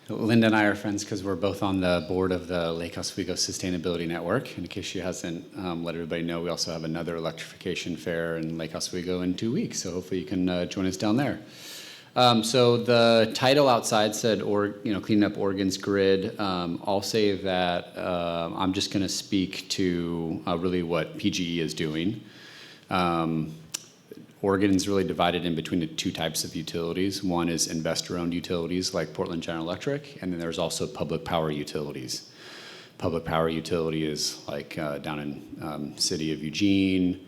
Linda and I are friends because we're both on the board of the Lake Oswego Sustainability Network. And in case she hasn't let everybody know, we also have another electrification fair in Lake Oswego in 2 weeks. So hopefully you can join us down there. So the title outside said, cleaning up Oregon's grid. I'll say that I'm just going to speak to really what PGE is doing. Oregon is really divided in between the two types of utilities. One is investor-owned utilities like Portland General Electric, and then there's also public power utilities. Public power utility is like down in city of Eugene.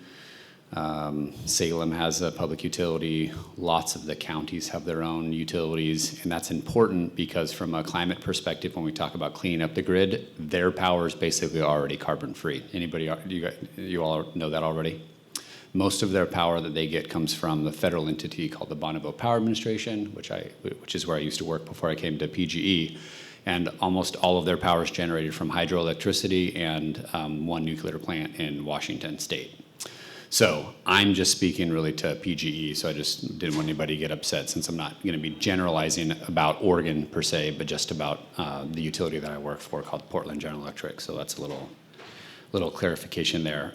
Salem has a public utility. Lots of the counties have their own utilities, and that's important because from a climate perspective, when we talk about cleaning up the grid, their power is basically already carbon-free. Anybody, you all know that already? Most of their power that they get comes from the federal entity called the Bonneville Power Administration, which is where I used to work before I came to PGE. And almost all of their power is generated from hydroelectricity and one nuclear plant in Washington State. So I'm just speaking really to PGE, so I just didn't want anybody to get upset since I'm not going to be generalizing about Oregon per se, but just about the utility that I work for called Portland General Electric. So that's a little clarification there.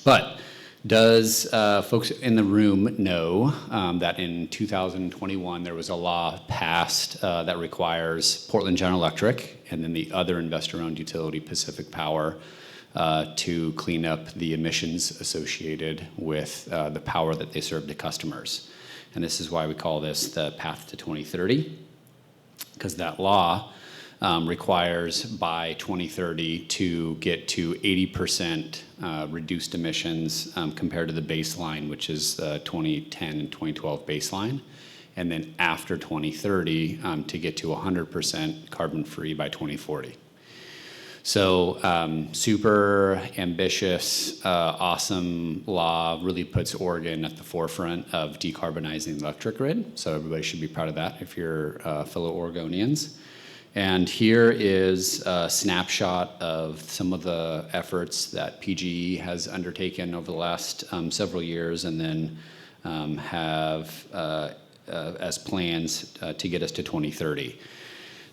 But does folks in the room know that in 2021 there was a law passed that requires Portland General Electric and then the other investor-owned utility, Pacific Power, to clean up the emissions associated with the power that they serve to customers? And this is why we call this the Path to 2030, because that law requires by 2030 to get to 80% reduced emissions compared to the baseline, which is the 2010 and 2012 baseline. And then after 2030 to get to 100% carbon-free by 2040. So super ambitious, awesome law, really puts Oregon at the forefront of decarbonizing the electric grid. So everybody should be proud of that if you're fellow Oregonians. And here is a snapshot of some of the efforts that PGE has undertaken over the last several years and then have as plans to get us to 2030.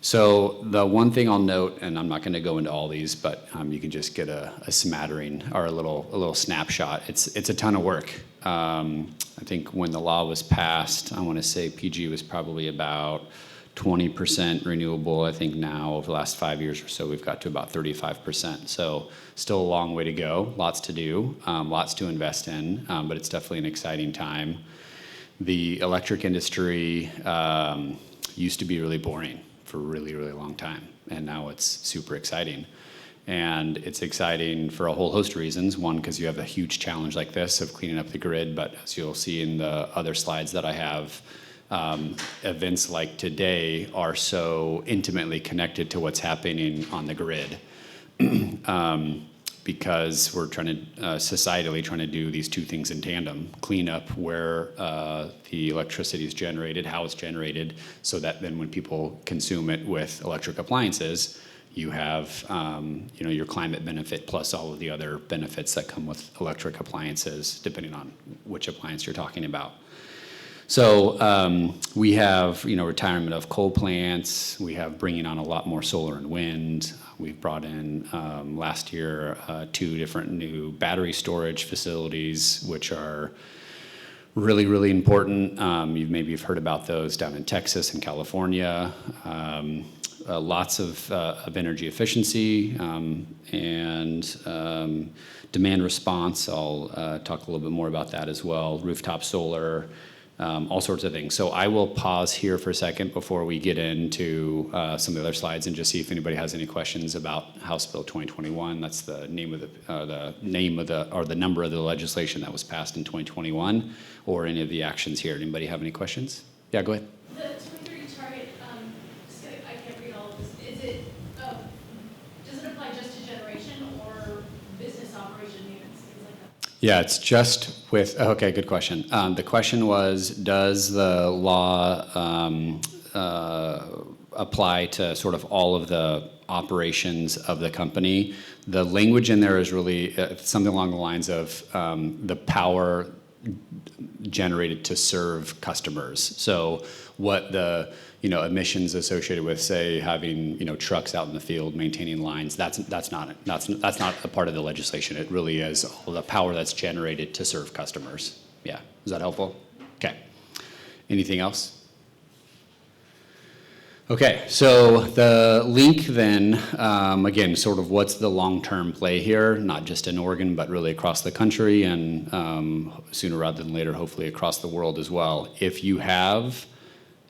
So the one thing I'll note, and I'm not going to go into all these, but you can just get a smattering or a little snapshot. It's a ton of work. I think when the law was passed, I want to say PGE was probably about 20% renewable. I think now over the last 5 years or so, we've got to about 35%. So still a long way to go, lots to do, lots to invest in, but it's definitely an exciting time. The electric industry used to be really boring for a really, really long time, and now it's super exciting. And it's exciting for a whole host of reasons. One, because you have a huge challenge like this of cleaning up the grid, but as you'll see in the other slides that I have, events like today are so intimately connected to what's happening on the grid because we're societally trying to do these two things in tandem: clean up where the electricity is generated, how it's generated, so that then when people consume it with electric appliances, you have your climate benefit plus all of the other benefits that come with electric appliances, depending on which appliance you're talking about. So we have, retirement of coal plants. We have bringing on a lot more solar and wind. We've brought in last year 2 different new battery storage facilities, which are really, really important. You've heard about those down in Texas and California. Lots of energy efficiency and demand response. I'll talk a little bit more about that as well. Rooftop solar. All sorts of things. So I will pause here for a second before we get into some of the other slides and just see if anybody has any questions about House Bill 2021. That's the name of the number of the legislation that was passed in 2021, or any of the actions here. Anybody have any questions? Yeah, go ahead. The 2030 target, I can't read all of this. Does it apply just to generation or business operation units, things like that? Yeah, it's just with, okay, good question. The question was, does the law apply to sort of all of the operations of the company? The language in there is really something along the lines of the power generated to serve customers. So what the emissions associated with, say, having trucks out in the field maintaining lines, that's not a part of the legislation. It really is all the power that's generated to serve customers. Yeah, is that helpful? Okay. Anything else? Okay, so the link then, again, sort of what's the long-term play here, not just in Oregon, but really across the country and sooner rather than later, hopefully across the world as well. If you have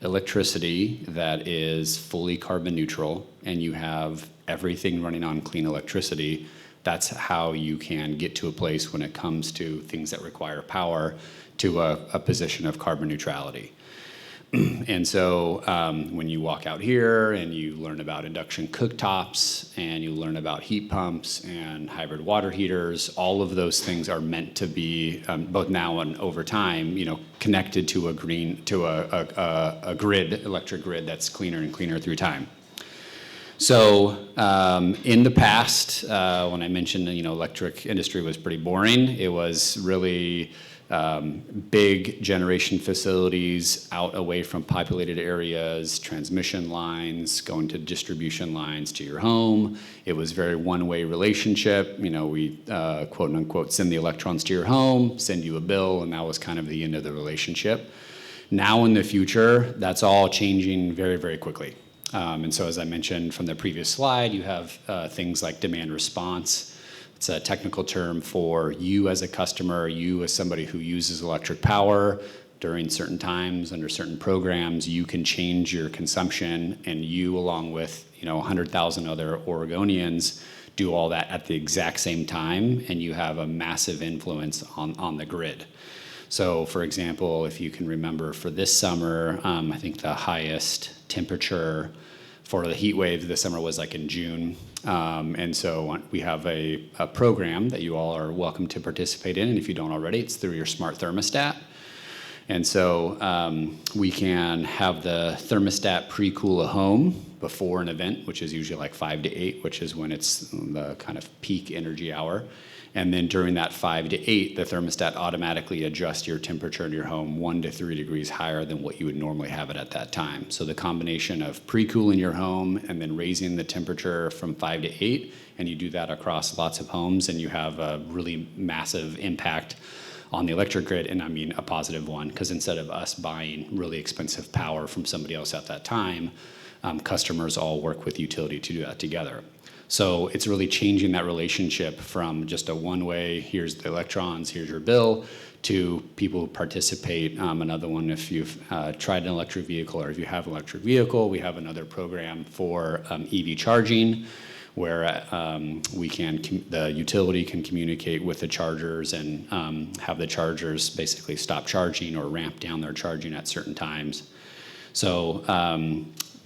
electricity that is fully carbon neutral and you have everything running on clean electricity, that's how you can get to a place when it comes to things that require power to a position of carbon neutrality. And so when you walk out here and you learn about induction cooktops and you learn about heat pumps and hybrid water heaters, all of those things are meant to be both now and over time, connected to a grid, electric grid that's cleaner and cleaner through time. So in the past, when I mentioned electric industry was pretty boring, it was really big generation facilities out away from populated areas, transmission lines, going to distribution lines to your home. It was very one-way relationship. We quote unquote send the electrons to your home, send you a bill, and that was kind of the end of the relationship. Now in the future, that's all changing very, very quickly. And so as I mentioned from the previous slide, you have things like demand response. It's a technical term for you as a customer, you as somebody who uses electric power during certain times, under certain programs, you can change your consumption, and you, along with 100,000 other Oregonians, do all that at the exact same time, and you have a massive influence on the grid. So for example, if you can remember for this summer, I think the highest temperature for the heat wave this summer was like in June. And so we have a program that you all are welcome to participate in. And if you don't already, it's through your smart thermostat. And so we can have the thermostat pre-cool a home before an event, which is usually like 5 to 8, which is when it's the kind of peak energy hour. And then during that 5 to 8, the thermostat automatically adjusts your temperature in your home 1 to 3 degrees higher than what you would normally have it at that time. So the combination of pre-cooling your home and then raising the temperature from 5 to 8, and you do that across lots of homes, and you have a really massive impact on the electric grid, and I mean a positive one, because instead of us buying really expensive power from somebody else at that time, customers all work with utility to do that together. So it's really changing that relationship from just a one-way, here's the electrons, here's your bill, to people who participate. Another one, if you've tried an electric vehicle or if you have an electric vehicle, we have another program for EV charging, where the utility can communicate with the chargers and have the chargers basically stop charging or ramp down their charging at certain times. So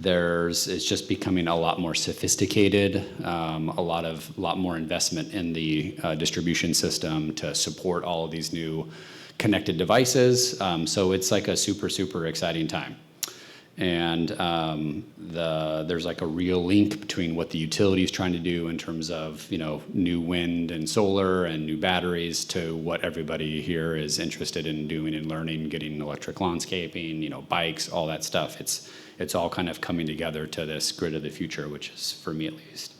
it's just becoming a lot more sophisticated, a lot more investment in the distribution system to support all of these new connected devices. So it's like a super, super exciting time. And there's like a real link between what the utility is trying to do in terms of new wind and solar and new batteries to what everybody here is interested in doing and learning, getting electric landscaping, bikes, all that stuff. It's all kind of coming together to this grid of the future, which is, for me at least,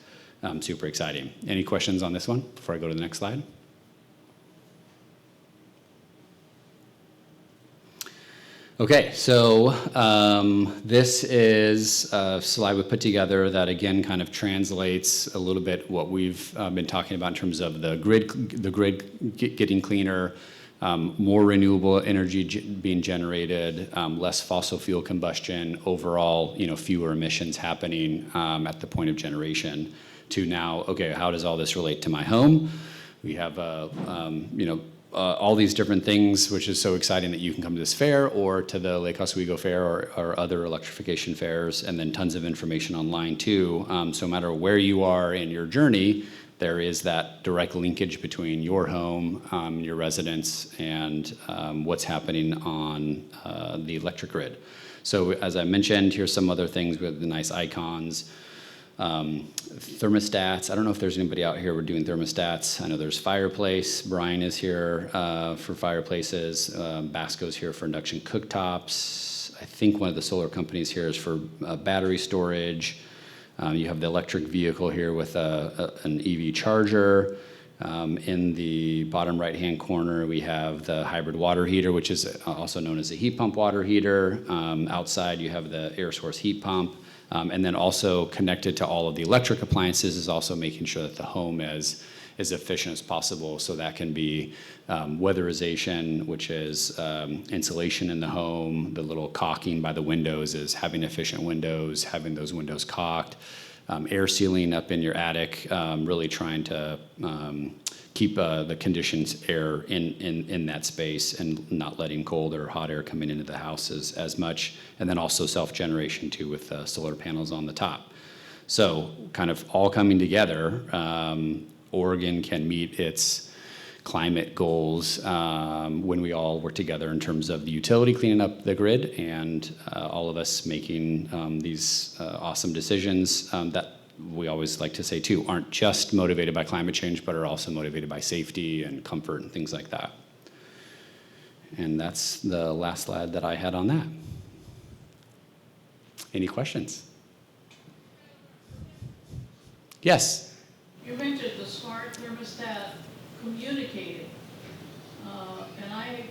super exciting. Any questions on this one before I go to the next slide? Okay, so this is a slide we put together that again kind of translates a little bit what we've been talking about in terms of the grid getting cleaner, more renewable energy being generated, less fossil fuel combustion, overall, fewer emissions happening at the point of generation. To now, okay, how does all this relate to my home? We have, all these different things, which is so exciting that you can come to this fair or to the Lake Oswego Fair or other electrification fairs, and then tons of information online too. So no matter where you are in your journey, there is that direct linkage between your home, your residence, and what's happening on the electric grid. So as I mentioned, here's some other things with the nice icons. Thermostats, I don't know if there's anybody out here, we're doing thermostats. I know there's fireplace, Brian is here for fireplaces, Basco's here for induction cooktops. I think one of the solar companies here is for battery storage. You have the electric vehicle here with an EV charger. In the bottom right-hand corner, we have the hybrid water heater, which is also known as a heat pump water heater. Outside, you have the air source heat pump. And then also connected to all of the electric appliances is also making sure that the home is as efficient as possible. So that can be weatherization, which is insulation in the home. The little caulking by the windows is having efficient windows, having those windows caulked. Air sealing up in your attic, really trying to keep the conditions air in that space and not letting cold or hot air coming into the house as much. And then also self-generation too with solar panels on the top. So kind of all coming together, Oregon can meet its climate goals when we all work together in terms of the utility cleaning up the grid and all of us making these awesome decisions that we always like to say too aren't just motivated by climate change but are also motivated by safety and comfort and things like that. And that's the last slide that I had on that. Any questions? Yes? You mentioned the smart thermostat communicating, and I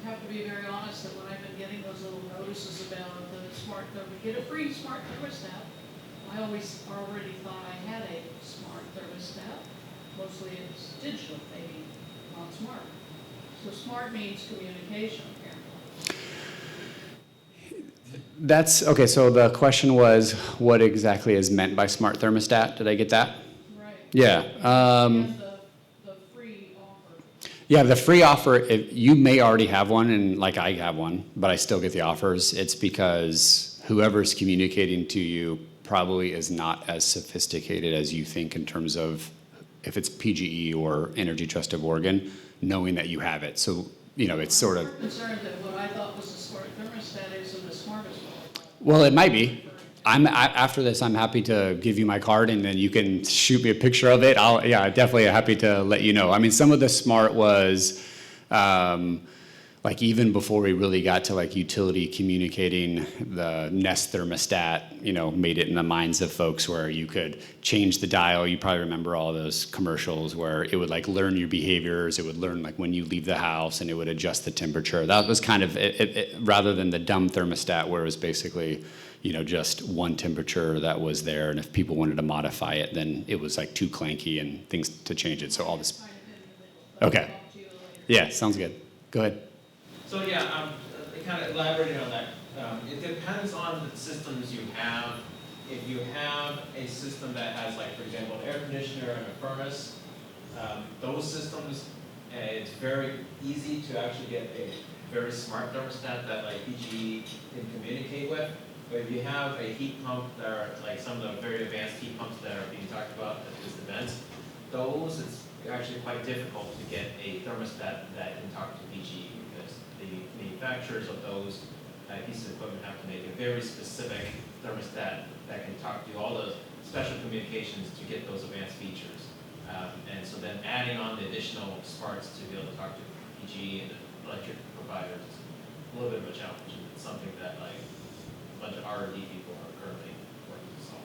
have to be very honest that when I've been getting those little notices about the smart get a free smart thermostat, I always already thought I had a smart thermostat. Mostly it's digital, maybe not smart. So smart means communication, apparently. That's, okay, so the question was, what exactly is meant by smart thermostat? Did I get that? Right. Yeah. And the free offer. Yeah, the free offer, you may already have one, and like I have one, but I still get the offers. It's because whoever's communicating to you probably is not as sophisticated as you think in terms of if it's PGE or Energy Trust of Oregon, knowing that you have it. So, you know, it's sort of... I'm concerned that what I thought was a smart thermostat isn't the smartest one. Well, it might be. After this, I'm happy to give you my card, and then you can shoot me a picture of it. Yeah, definitely happy to let you know. I mean, some of the smart was, like even before we really got to like utility communicating, the Nest thermostat, you know, made it in the minds of folks where you could change the dial. You probably remember all those commercials where it would like learn your behaviors. It would learn like when you leave the house, and it would adjust the temperature. That was kind of it, rather than the dumb thermostat where it was basically, you know, just one temperature that was there, and if people wanted to modify it, then it was like too clanky and things to change it. So all this. Okay. Yeah, sounds good. Go ahead. So yeah, kind of elaborating on that. It depends on the systems you have. If you have a system that has, like, for example, an air conditioner and a furnace, those systems, it's very easy to actually get a very smart thermostat that like PGE can communicate with. But if you have a heat pump that are like some of the very advanced heat pumps that are being talked about at this event, those it's actually quite difficult to get a thermostat that can talk to PGE because the manufacturers of those pieces of equipment have to make a very specific thermostat that can talk to all the special communications to get those advanced features. And so then adding on the additional smarts to be able to talk to PGE and the electric providers is a little bit of a challenge. It's something that like a bunch of R&D people are currently working to solve.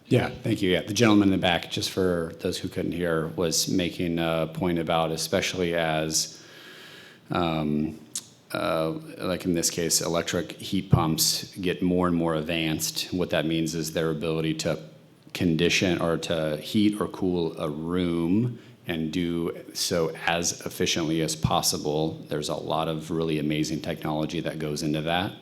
Yeah, thank you. Yeah, the gentleman in the back, just for those who couldn't hear, was making a point about, especially as, like in this case, electric heat pumps get more and more advanced. What that means is their ability to condition or to heat or cool a room and do so as efficiently as possible. There's a lot of really amazing technology that goes into that.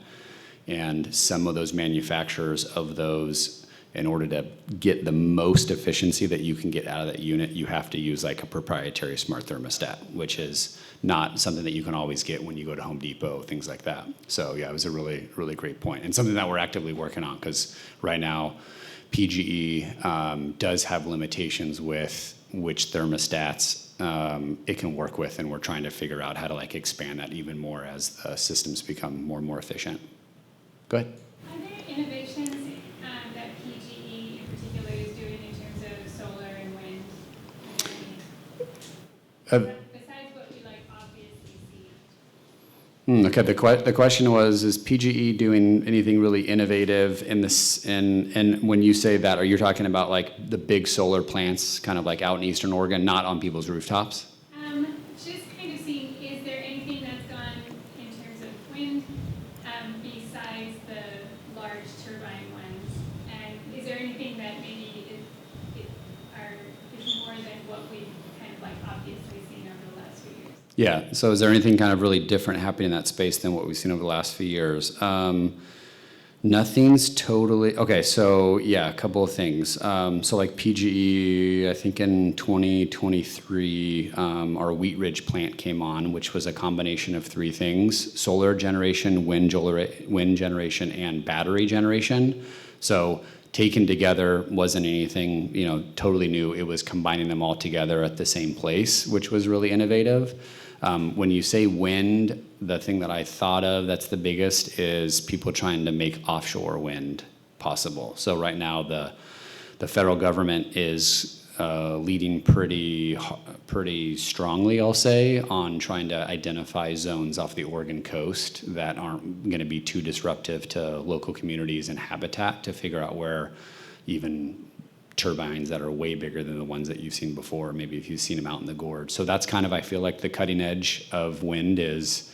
And some of those manufacturers of those, in order to get the most efficiency that you can get out of that unit, you have to use like a proprietary smart thermostat, which is not something that you can always get when you go to Home Depot, things like that. So yeah, it was a really, really great point, and something that we're actively working on, because right now PGE does have limitations with which thermostats it can work with, and we're trying to figure out how to like expand that even more as the systems become more and more efficient. Go ahead. Are there innovations that PGE in particular is Uh, Besides what we like obviously see. Okay, the question was, is PGE doing anything really innovative in this, and when you say that, are you talking about like the big solar plants kind of like out in Eastern Oregon, not on people's rooftops? Just kind of seeing, is there anything that's gone in terms of wind, besides the large turbine ones? And is there anything that maybe is more than what we've kind of like obviously seen over the last few years? Yeah, so is there anything kind of really different happening in that space than what we've seen over the last few years? Nothing's totally, okay, so yeah, a couple of things. So like PGE, I think in 2023, our Wheat Ridge plant came on, which was a combination of three things: solar generation, wind generation, and battery generation. So taken together wasn't anything, totally new. It was combining them all together at the same place, which was really innovative. When you say wind, the thing that I thought of that's the biggest is people trying to make offshore wind possible. So right now, the federal government is leading pretty strongly, I'll say, on trying to identify zones off the Oregon coast that aren't going to be too disruptive to local communities and habitat, to figure out where even turbines that are way bigger than the ones that you've seen before, maybe if you've seen them out in the gorge. So that's kind of, I feel like, the cutting edge of wind is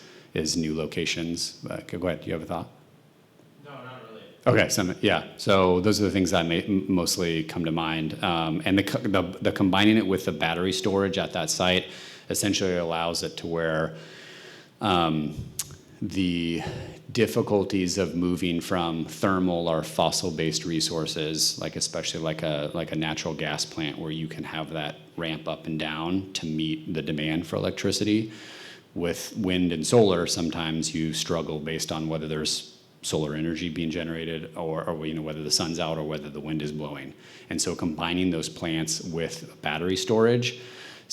new locations. Go ahead, do you have a thought? No, not really. Okay, yeah. So those are the things that mostly come to mind. And the combining it with the battery storage at that site essentially allows it to where the difficulties of moving from thermal or fossil-based resources, like especially like a natural gas plant, where you can have that ramp up and down to meet the demand for electricity. With wind and solar, sometimes you struggle based on whether there's solar energy being generated or whether the sun's out or whether the wind is blowing. And so combining those plants with battery storage,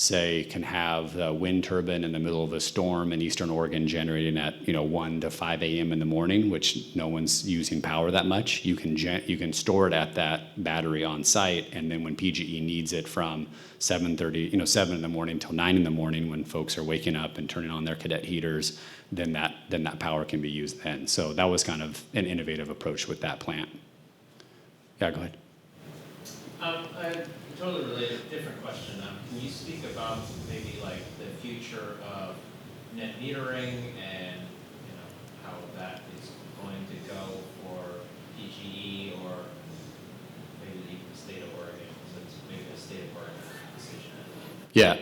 say, can have a wind turbine in the middle of a storm in Eastern Oregon generating at 1 to 5 a.m. in the morning, which no one's using power that much. You can store it at that battery on site, and then when PGE needs it from 7 in the morning till 9 in the morning, when folks are waking up and turning on their cadet heaters, then that power can be used then. So that was kind of an innovative approach with that plant. Yeah, go ahead. A totally related, different question. Can you speak about maybe like the future of net metering and how that is going to go for PGE or maybe even the state of Oregon, since maybe the state of Oregon decision? Yeah,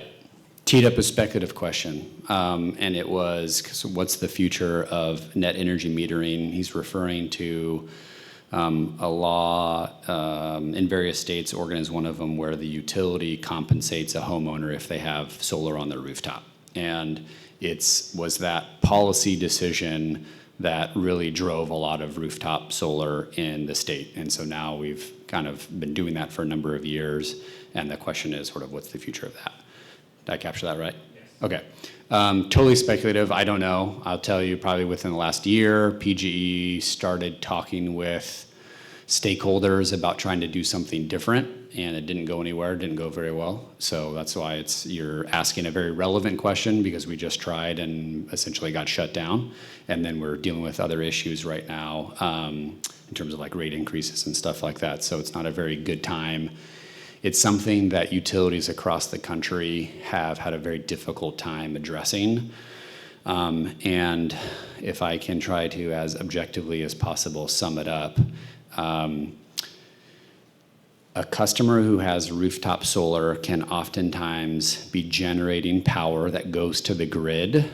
teed up a speculative question, and it was, so what's the future of net energy metering? He's referring to a law in various states. Oregon is one of them, where the utility compensates a homeowner if they have solar on their rooftop. And was that policy decision that really drove a lot of rooftop solar in the state. And so now we've kind of been doing that for a number of years. And the question is sort of, what's the future of that? Did I capture that right? Yes. Okay. Totally speculative. I don't know. I'll tell you, probably within the last year, PGE started talking with stakeholders about trying to do something different, and it didn't go anywhere. It didn't go very well. So that's why you're asking a very relevant question, because we just tried and essentially got shut down. And then we're dealing with other issues right now in terms of like rate increases and stuff like that. So it's not a very good time. It's something that utilities across the country have had a very difficult time addressing. And if I can try to, as objectively as possible, sum it up, a customer who has rooftop solar can oftentimes be generating power that goes to the grid,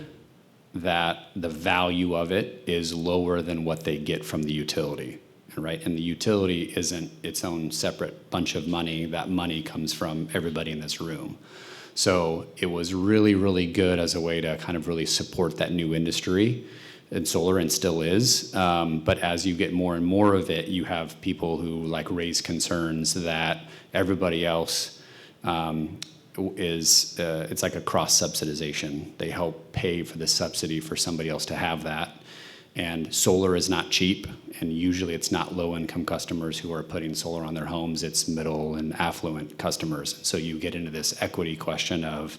that the value of it is lower than what they get from the utility. Right? And the utility isn't its own separate bunch of money. That money comes from everybody in this room. So it was really, really good as a way to kind of really support that new industry in solar, and still is. But as you get more and more of it, you have people who like raise concerns that everybody else it's like a cross subsidization. They help pay for the subsidy for somebody else to have that. And solar is not cheap, and usually it's not low-income customers who are putting solar on their homes. It's middle and affluent customers. So you get into this equity question of,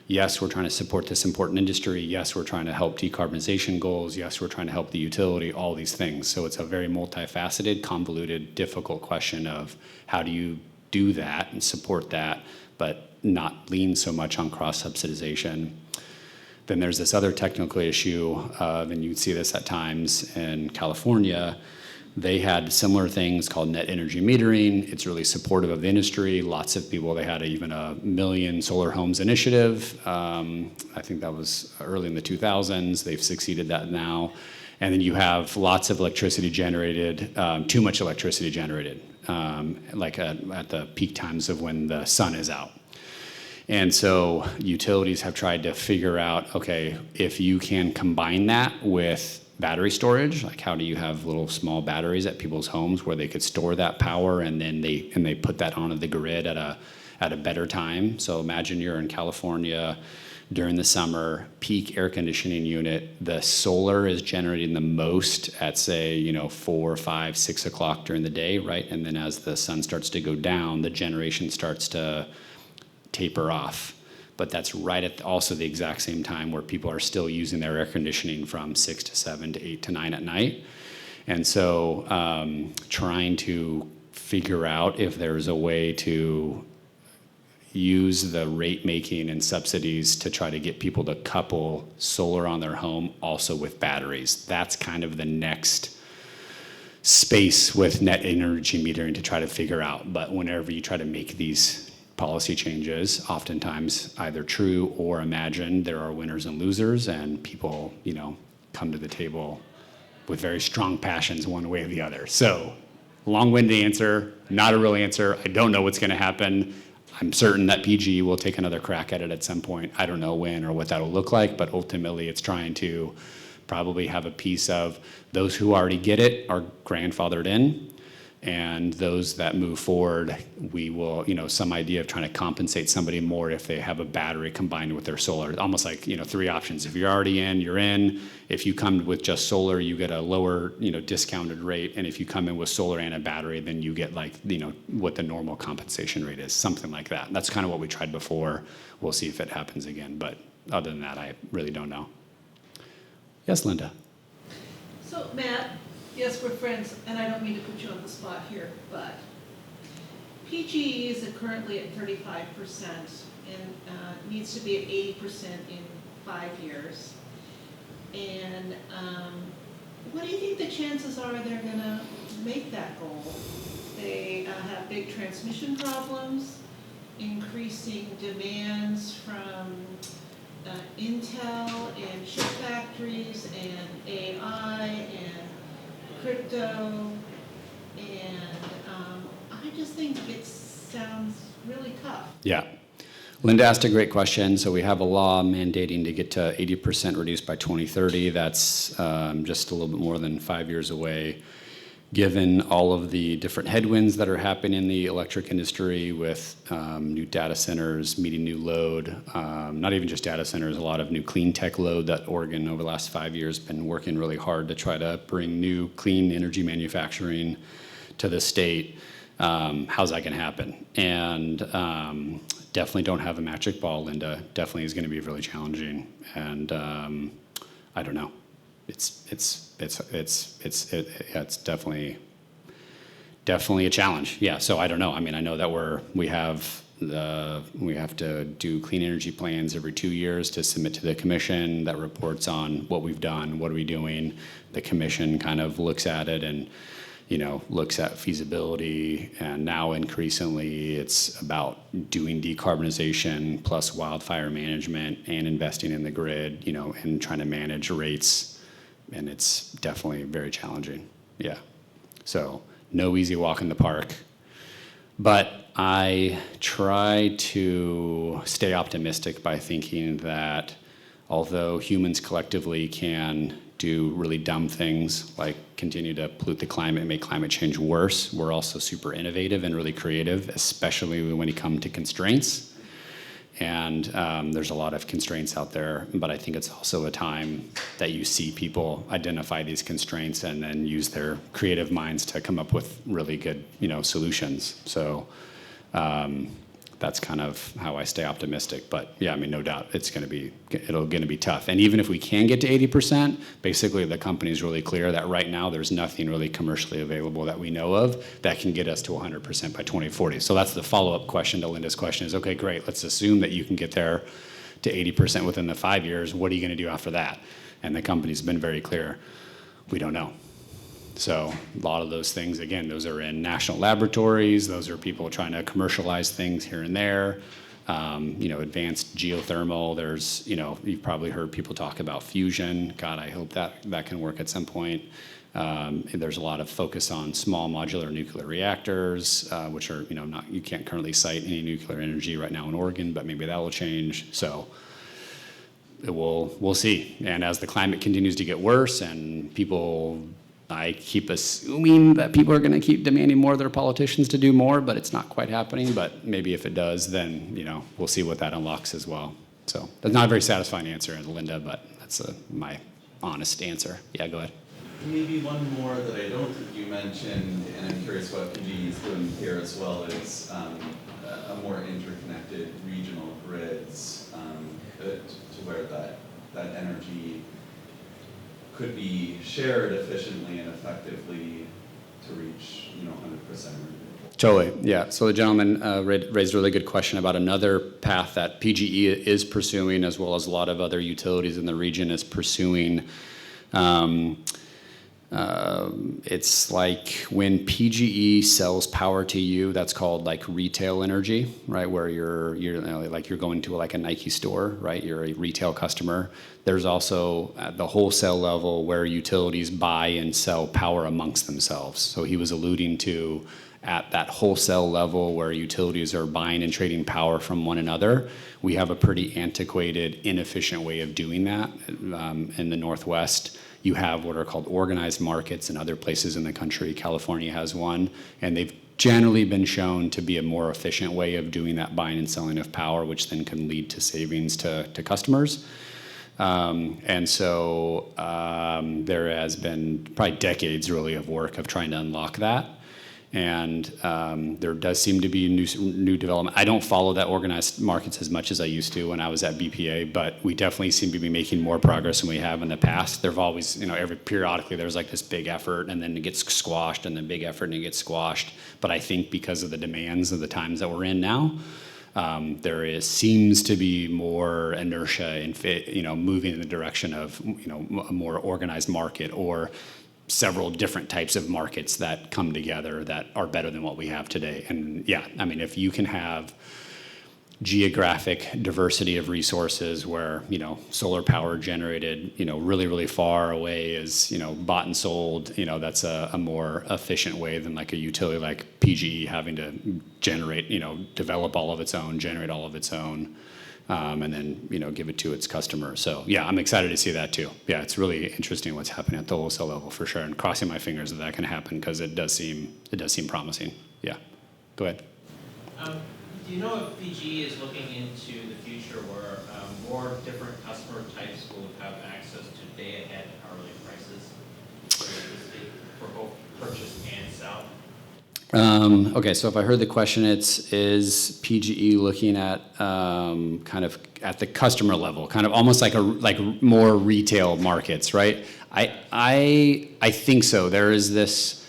yes, we're trying to support this important industry. Yes, we're trying to help decarbonization goals. Yes, we're trying to help the utility, all these things. So it's a very multifaceted, convoluted, difficult question of how do you do that and support that, but not lean so much on cross-subsidization. Then there's this other technical issue, and you see this at times in California. They had similar things called net energy metering. It's really supportive of the industry. Lots of people, they had even a million solar homes initiative. I think that was early in the 2000s. They've succeeded that now. And then you have lots of electricity generated, too much electricity generated, like at the peak times of when the sun is out. And so utilities have tried to figure out, okay, if you can combine that with battery storage, like how do you have little small batteries at people's homes where they could store that power and then they put that onto the grid at a better time. So imagine you're in California during the summer, peak air conditioning unit, the solar is generating the most at, say, 4, 5, 6 o'clock during the day, right? And then as the sun starts to go down, the generation starts to taper off. But that's right at also the exact same time where people are still using their air conditioning from 6 to 7 to 8 to 9 at night. And so trying to figure out if there's a way to use the rate making and subsidies to try to get people to couple solar on their home also with batteries. That's kind of the next space with net energy metering to try to figure out. But whenever you try to make these policy changes, oftentimes either true or imagined, there are winners and losers, and people, come to the table with very strong passions one way or the other. So, long-winded answer, not a real answer. I don't know what's going to happen. I'm certain that PG will take another crack at it at some point. I don't know when or what that'll look like, but ultimately it's trying to probably have a piece of those who already get it are grandfathered in, and those that move forward, we will, some idea of trying to compensate somebody more if they have a battery combined with their solar. Almost like, 3 options. If you're already in, you're in. If you come with just solar, you get a lower, discounted rate. And if you come in with solar and a battery, then you get what the normal compensation rate is, something like that. That's kind of what we tried before. We'll see if it happens again. But other than that, I really don't know. Yes, Linda. So, Matt, yes, we're friends, and I don't mean to put you on the spot here, but PGE is currently at 35% and needs to be at 80% in 5 years. And what do you think the chances are they're going to make that goal? They have big transmission problems, increasing demands from Intel and chip factories and AI and crypto, and I just think it sounds really tough. Yeah. Linda asked a great question. So we have a law mandating to get to 80% reduced by 2030. That's just a little bit more than 5 years away. Given all of the different headwinds that are happening in the electric industry with new data centers, meeting new load, not even just data centers, a lot of new clean tech load that Oregon over the last 5 years has been working really hard to try to bring new clean energy manufacturing to the state. How's that going to happen? And definitely don't have a magic ball, Linda. Definitely is going to be really challenging. And I don't know. It's definitely a challenge. Yeah. So I don't know. I mean, I know that we have to do clean energy plans every 2 years to submit to the commission that reports on what we've done, what are we doing. The commission kind of looks at it and looks at feasibility, and now increasingly it's about doing decarbonization plus wildfire management and investing in the grid, and trying to manage rates. And it's definitely very challenging. Yeah. So no easy walk in the park. But I try to stay optimistic by thinking that although humans collectively can do really dumb things like continue to pollute the climate and make climate change worse, we're also super innovative and really creative, especially when it comes to constraints. And there's a lot of constraints out there, but I think it's also a time that you see people identify these constraints and then use their creative minds to come up with really good, solutions. So that's kind of how I stay optimistic. But yeah, I mean, no doubt it's going to be tough. And even if we can get to 80%, basically the company's really clear that right now there's nothing really commercially available that we know of that can get us to 100% by 2040. So that's the follow-up question to Linda's question is, okay, great, let's assume that you can get there to 80% within the 5 years. What are you going to do after that? And the company's been very clear, we don't know. So a lot of those things, again, those are in national laboratories. Those are people trying to commercialize things here and there. Advanced geothermal. There's, you've probably heard people talk about fusion. God, I hope that can work at some point. There's a lot of focus on small modular nuclear reactors, which are, you can't currently cite any nuclear energy right now in Oregon, but maybe that will change. So we'll see. And as the climate continues to get worse and I keep assuming that people are going to keep demanding more of their politicians to do more, but it's not quite happening. But maybe if it does, then, we'll see what that unlocks as well. So that's not a very satisfying answer, Linda, but that's my honest answer. Yeah, go ahead. Maybe one more that I don't think you mentioned, and I'm curious what PGE is doing here as well, is a more interconnected regional grids to where that energy could be shared efficiently and effectively to reach 100% renewable. Totally, yeah. So the gentleman raised a really good question about another path that PGE is pursuing, as well as a lot of other utilities in the region is pursuing. It's like when PGE sells power to you, that's called like retail energy, right? Where you're going to like a Nike store, right? You're a retail customer. There's also at the wholesale level where utilities buy and sell power amongst themselves. So he was alluding to at that wholesale level where utilities are buying and trading power from one another. We have a pretty antiquated, inefficient way of doing that in the Northwest. You have what are called organized markets in other places in the country. California has one, and they've generally been shown to be a more efficient way of doing that buying and selling of power, which then can lead to savings to customers. And so there has been probably decades really of work of trying to unlock that. And there does seem to be new development. I don't follow that organized markets as much as I used to when I was at BPA, but we definitely seem to be making more progress than we have in the past. There've always, periodically there's like this big effort and then it gets squashed and then big effort and it gets squashed. But I think because of the demands of the times that we're in now, seems to be more inertia in moving in the direction of a more organized market or several different types of markets that come together that are better than what we have today. And yeah, I mean, if you can have geographic diversity of resources where, solar power generated, really, really far away is, bought and sold, that's a more efficient way than like a utility like PGE having to generate, develop all of its own, generate all of its own, and then, give it to its customer. So yeah, I'm excited to see that too. Yeah, it's really interesting what's happening at the wholesale level for sure, and crossing my fingers that can happen because it does seem promising. Yeah, go ahead. Do you know if PGE is looking into the future where more different customer types will have access to day-ahead hourly prices for both purchase and sell? Okay, so if I heard the question, is PGE looking at kind of at the customer level, kind of almost like more retail markets, right? I think so. There is this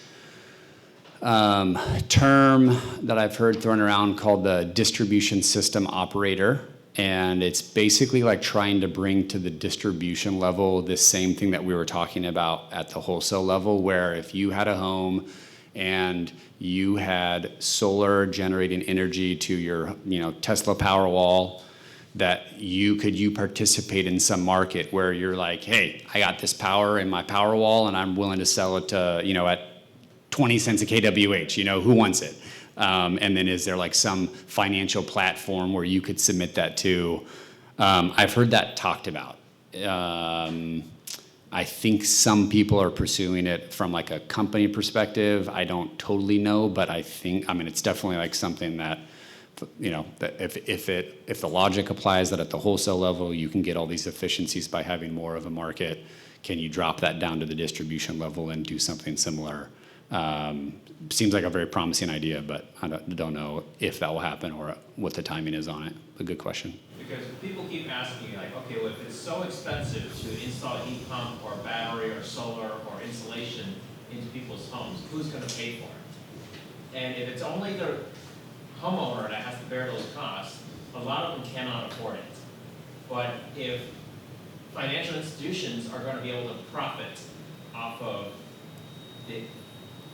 term that I've heard thrown around called the distribution system operator, and it's basically like trying to bring to the distribution level the same thing that we were talking about at the wholesale level, where if you had a home and you had solar generating energy to your Tesla Powerwall, that you participate in some market where you're like, hey, I got this power in my Powerwall and I'm willing to sell it to at 20 cents a kWh, who wants it? And then is there like some financial platform where you could submit that to? I've heard that talked about. I think some people are pursuing it from like a company perspective. I don't totally know, but it's definitely like something that, that if the logic applies that at the wholesale level, you can get all these efficiencies by having more of a market, can you drop that down to the distribution level and do something similar? Seems like a very promising idea, but I don't know if that will happen or what the timing is on it. A good question. Because people keep asking me, like, okay, well, if it's so expensive to install a heat pump or battery or solar or insulation into people's homes, who's gonna pay for it? And if it's only the homeowner that has to bear those costs, a lot of them cannot afford it. But if financial institutions are gonna be able to profit off of the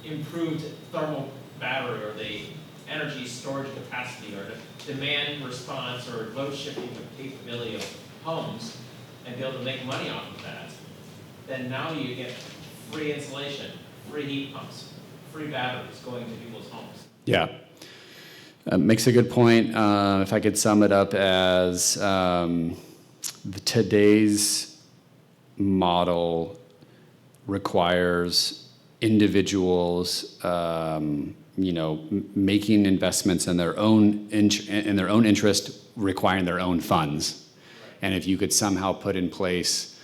improved thermal battery or the energy storage capacity or the demand response or load shifting capability of homes and be able to make money off of that, then now you get free insulation, free heat pumps, free batteries going to people's homes. Yeah. Makes a good point. If I could sum it up as today's model requires individuals, making investments in their own interest, requiring their own funds. And if you could somehow put in place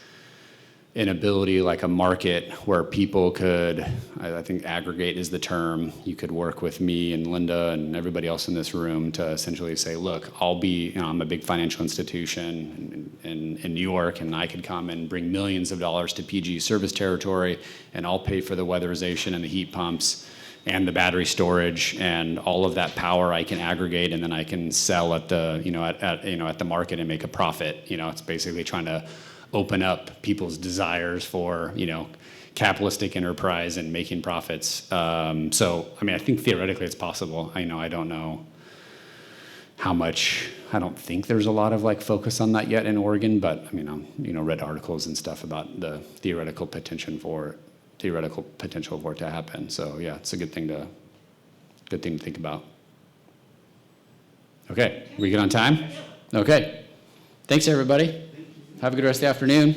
an ability like a market where people could, I think aggregate is the term, you could work with me and Linda and everybody else in this room to essentially say, look, I'm a big financial institution in New York, and I could come and bring millions of dollars to PG service territory, and I'll pay for the weatherization and the heat pumps and the battery storage, and all of that power I can aggregate, and then I can sell at the at the market and make a profit. It's basically trying to open up people's desires for capitalistic enterprise and making profits. So I think theoretically it's possible. I don't know how much. I don't think there's a lot of focus on that yet in Oregon, but read articles and stuff about the theoretical potential for it to happen. So yeah, it's a good thing to think about. Okay, we good on time? Okay. Thanks everybody. Have a good rest of the afternoon.